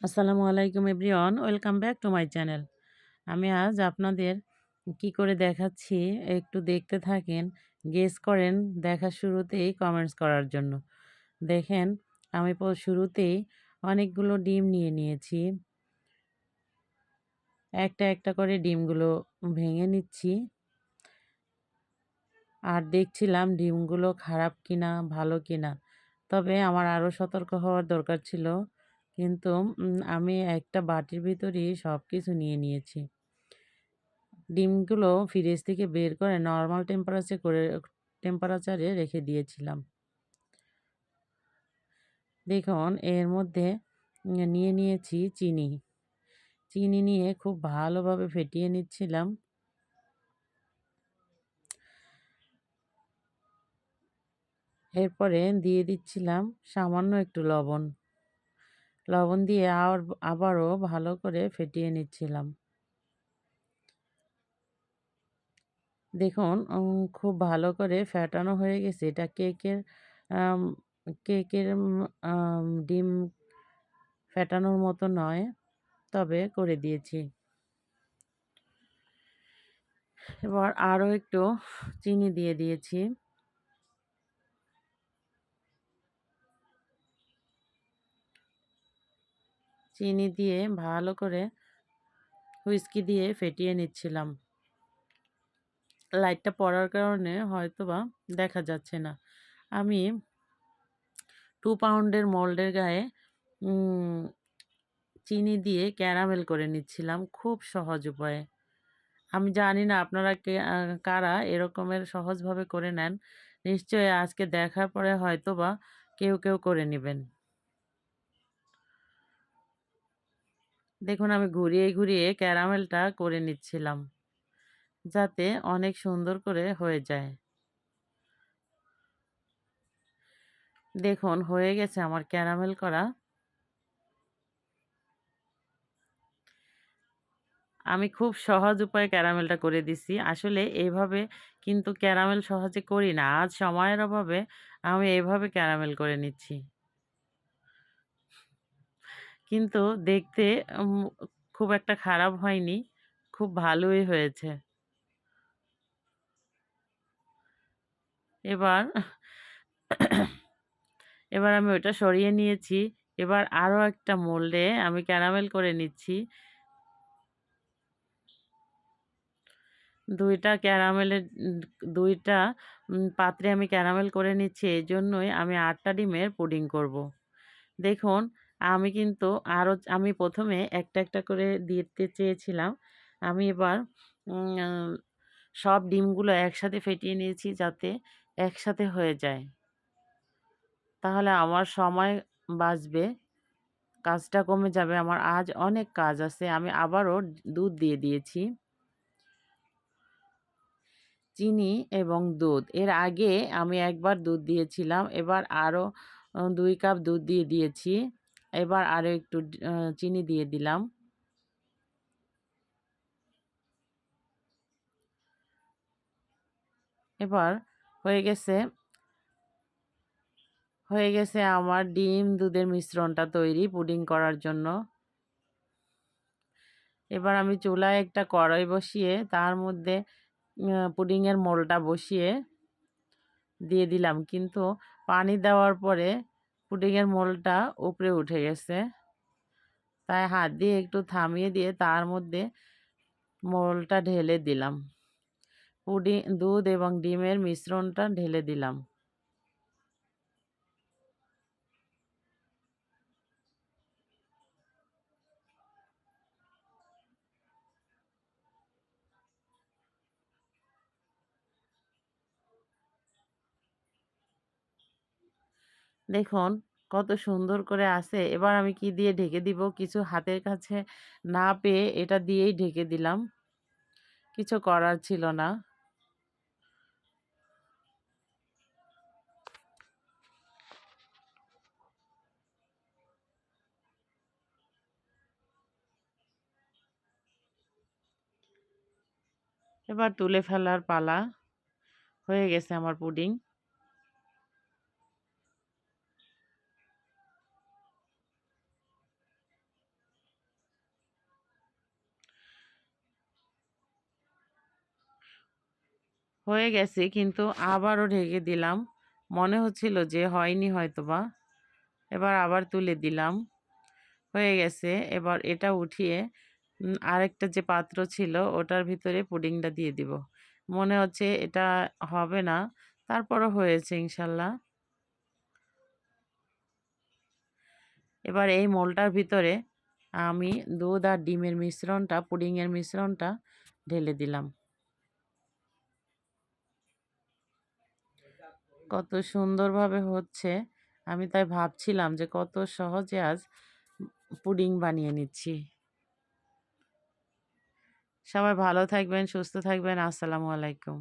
আসসালামু আলাইকুম everyone, welcome back to my channel. আমি আজ আপনাদের কি করে দেখাচ্ছি একটু দেখতে থাকেন, গেস করেন দেখার শুরুতেই কমেন্টস করার জন্য। দেখেন আমি শুরুতেই অনেকগুলো ডিম নিয়ে নিয়েছি। একটা একটা করে ডিমগুলো ভেঙে নিচ্ছি আর দেখছিলাম ডিমগুলো খারাপ কিনা ভালো কিনা। তবে আমার আরও সতর্ক হওয়ার দরকার ছিল, কিন্তু আমি একটা বাটির ভিতরেই সব কিছু নিয়ে নিয়েছি। ডিমগুলো ফ্রিজ থেকে বের করে নরমাল টেম্পারেচারে রেখে দিয়েছিলাম। দেখুন এর মধ্যে নিয়ে নিয়েছি চিনি। চিনি নিয়ে খুব ভালোভাবে ফেটিয়ে নিচ্ছিলাম। এরপরে দিয়ে দিচ্ছিলাম সামান্য একটু লবণ। লবণ দিয়ে আবারও ভালো করে ফেটিয়ে নিচ্ছিলাম। দেখুন খুব ভালো করে ফেটানো হয়ে গেছে। এটা আম কেকের ডিম ফেটানোর মতো নয়, তবে করে দিয়েছি। এবার আরও একটু চিনি দিয়ে দিয়েছি। চিনি দিয়ে ভালো করে হুইস্কি দিয়ে ফেটিয়ে নিচ্ছিলাম। লাইটটা পড়ার কারণে হয়তোবা দেখা যাচ্ছে না। আমি 2 পাউন্ডের মোল্ডের গায়ে উম চিনি দিয়ে ক্যারামেল করে নিচ্ছিলাম খুব সহজ উপায়ে। আমি জানি না আপনারা কারা এরকমের সহজভাবে করে নেন। নিশ্চয়ই আজকে দেখার পরে হয়তোবা কেউ করে নিবেন। দেখুন আমি ঘুরিয়ে ক্যারামেলটা করে নিচ্ছিলাম, যাতে অনেক সুন্দর করে হয়ে যায়। দেখুন হয়ে গেছে আমার ক্যারামেল করা। আমি খুব সহজ উপায়ে ক্যারামেলটা করে দিছি। আসলে এভাবে কিন্তু ক্যারামেল সহজে করি না। আজ সময়ের অভাবে আমি এভাবে ক্যারামেল করে নিচ্ছি। কিন্তু দেখতে উম খুব একটা খারাপ হয়নি। খুব ভালোই হয়েছে। এবার এবার আমি ওটা সরিয়ে নিয়েছি। এবার আরো একটা মোল্ডে আমি ক্যারামেল করে নিচ্ছি। ২ টা ক্যারামেলের ২ টা পাত্রে আমি ক্যারামেল করে নিচ্ছি। এজন্যই আমি ৮ টা ডিমের পুডিং করব। দেখুন আমি ১ম এ একটা করে দিতে চেয়েছিলাম। আমি এবার উম আ সব ডিমগুলো একসাথে ফেটিয়ে নিয়েছি যাতে একসাথে হয়ে যায়। তাহলে আমার সময় বাঁচবে, কাজটা কমে যাবে। আমার আজ অনেক কাজ আছে। আমি আবারও দুধ দিয়ে দিয়েছি। চিনি এবং দুধ। এর আগে আমি একবার দুধ দিয়েছিলাম। এবার আরও ২ কাপ দুধ দিয়ে দিয়েছি। এবার আরও একটু চিনি দিয়ে দিলাম। এবার হয়ে গেছে হয়ে গেছে আমার ডিম দুধের মিশ্রণটা তৈরি পুডিং করার জন্য। এবার আমি চুলায় একটা কড়াই বসিয়ে তার মধ্যে পুডিংয়ের মোলটা বসিয়ে দিয়ে দিলাম। কিন্তু পানি দেওয়ার পরে পুডিংয়ের মোলটা উপরে উঠে গেছে। তাই হাত দিয়ে একটু থামিয়ে দিয়ে তার মধ্যে মোলটা ঢেলে দিলাম। দুধ এবং ডিমের মিশ্রণটা ঢেলে দিলাম। দেখুন কত সুন্দর করে আছে। এবার আমি কি দিয়ে ঢেকে দিব? কিছু হাতের কাছে না পেয়ে এটা দিয়েই ঢেকে দিলাম। কিছু করার ছিল না। এবার তুলে ফেলার পালা। হয়ে গেছে আমার পুডিং। হয়ে গেছে কিন্তু আবারও ঢেকে দিলাম। মনে হচ্ছিল যে হয়নি হয়তোবা। এবার আবার তুলে দিলাম। হয়ে গেছে। এবার এটা উঠিয়ে আরেকটা যে পাত্র ছিল ওটার ভিতরে পুডিংটা দিয়ে দিব। মনে হচ্ছে এটা হবে না। তারপরও হয়েছে ইনশাল্লাহ। এবার এই মোলটার ভিতরে আমি দুধ আর ডিমের মিশ্রণটা, পুডিংয়ের মিশ্রণটা ঢেলে দিলাম। কত সুন্দরভাবে হচ্ছে। আমি তাই ভাবছিলাম যে কত সহজে আজ পুডিং বানিয়ে নিচ্ছি। সবাই ভালো থাকবেন, সুস্থ থাকবেন। আসসালামু আলাইকুম।